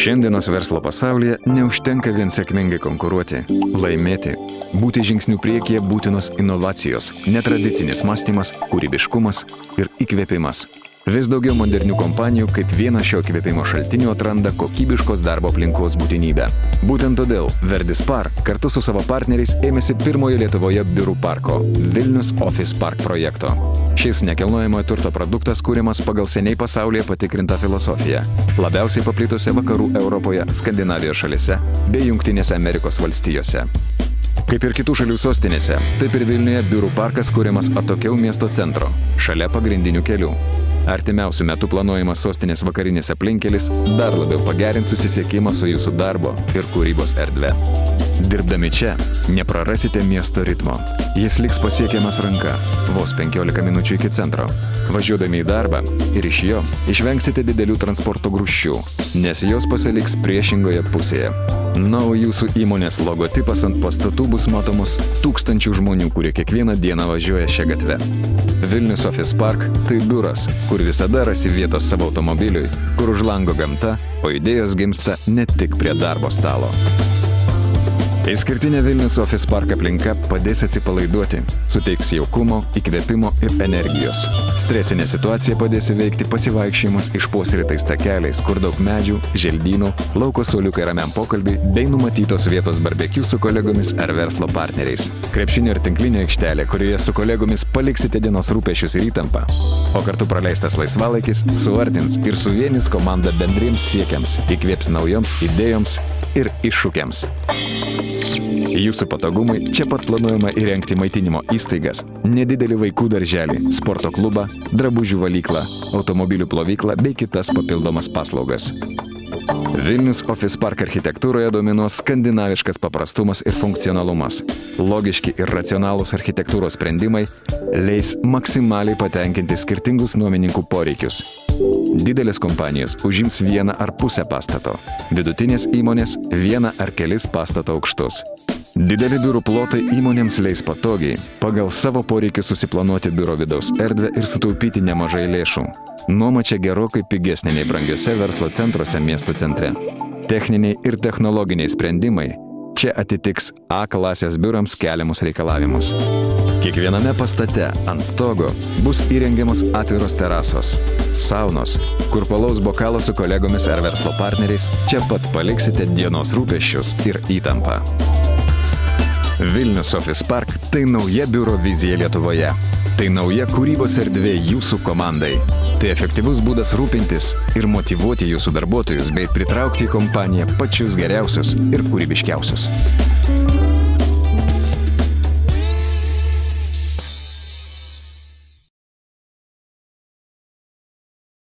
Šiandienos verslo pasaulyje neužtenka vien sėkmingai konkuruoti, laimėti. Būti žingsnių priekyje būtinos inovacijos, netradicinis mąstymas, kūrybiškumas ir įkvėpimas. Vis daugiau modernių kompanijų kaip vieną šio įkvėpimo šaltinių atranda kokybiškos darbo aplinkos būtinybę. Būtent todėl Verdispar kartu su savo partneriais ėmėsi pirmojo Lietuvoje biurų parko Vilnius Office Park projekto. Šis nekilnojamojo turto produktas kūrimas pagal seniai pasaulyje patikrintą filosofiją, labiausiai paplitusią vakarų Europoje, Skandinavijos šalyse bei Jungtinėse Amerikos valstijose. Kaip ir kitų šalių sostinėse, taip ir Vilniuje biurų parkas kūrimas atokiau miesto centro, šalia pagrindinių kelių. Artimiausių metų planuojamas sostinės vakarinis aplinkelis dar labiau pagerins susisiekimą su jūsų darbo ir kūrybos erdve. Dirbdami čia, neprarasite miesto ritmo. Jis liks pasiekiamas ranka, vos 15 minučių iki centro. Važiuodami į darbą ir iš jo išvengsite didelių transporto grūsčių, nes jos pasiliks priešingoje pusėje. Na, o jūsų įmonės logotipas ant pastatų bus matomus tūkstančių žmonių, kurie kiekvieną dieną važiuoja šią gatvę. Vilnius Office Park – tai biuras, kur visada rasi vietos savo automobiliui, kur už lango gamta, o idėjos gimsta ne tik prie darbo stalo. Išskirtinė Vilnius Office Park aplinka padės atsipalaiduoti, suteiks jaukumo, įkvėpimo ir energijos. Stresinė situacija padės įveikti pasivaikščiojimas išpuoselėtais takeliais, kur daug medžių, želdynų, lauko suoliukai ramiam pokalbiui bei numatytos vietos barbekiu su kolegomis ar verslo partneriais. Krepšinio ir tinklinio aikštelė, kurioje su kolegomis paliksite dienos rūpesčius ir įtampą. O kartu praleistas laisvalaikis suartins ir suvienys komandą bendriems siekiams, įkvėps naujoms idėjoms ir iššūkiams. Jūsų patogumui čia pat planuojama įrengti maitinimo įstaigas, nedidelį vaikų darželį, sporto klubą, drabužių valyklą, automobilių plovyklą bei kitas papildomas paslaugas. Vilnius Office Park architektūroje dominuos skandinaviškas paprastumas ir funkcionalumas. Logiški ir racionalūs architektūros sprendimai leis maksimaliai patenkinti skirtingus nuomininkų poreikius. Didelės kompanijos užims vieną ar pusę pastato, vidutinės įmonės vieną ar kelis pastato aukštus. Dideli biurų plotai įmonėms leis patogiai, pagal savo poreikius susiplanuoti biuro vidaus erdvę ir sutaupyti nemažai lėšų. Nuoma čia gerokai pigesnė nei brangiuose verslo centruose miesto centre. Techniniai ir technologiniai sprendimai čia atitiks A klasės biurams keliamus reikalavimus. Kiekviename pastate ant stogo bus įrengiamos atviros terasos, saunos, kur palaus bokalą su kolegomis ar verslo partneriais, čia pat paliksite dienos rūpesčius ir įtampą. Vilnius Office Park – tai nauja biuro vizija Lietuvoje. Tai nauja kūrybos erdvė jūsų komandai. Tai efektyvus būdas rūpintis ir motyvuoti jūsų darbuotojus bei pritraukti į kompaniją pačius geriausius ir kūrybiškiausius.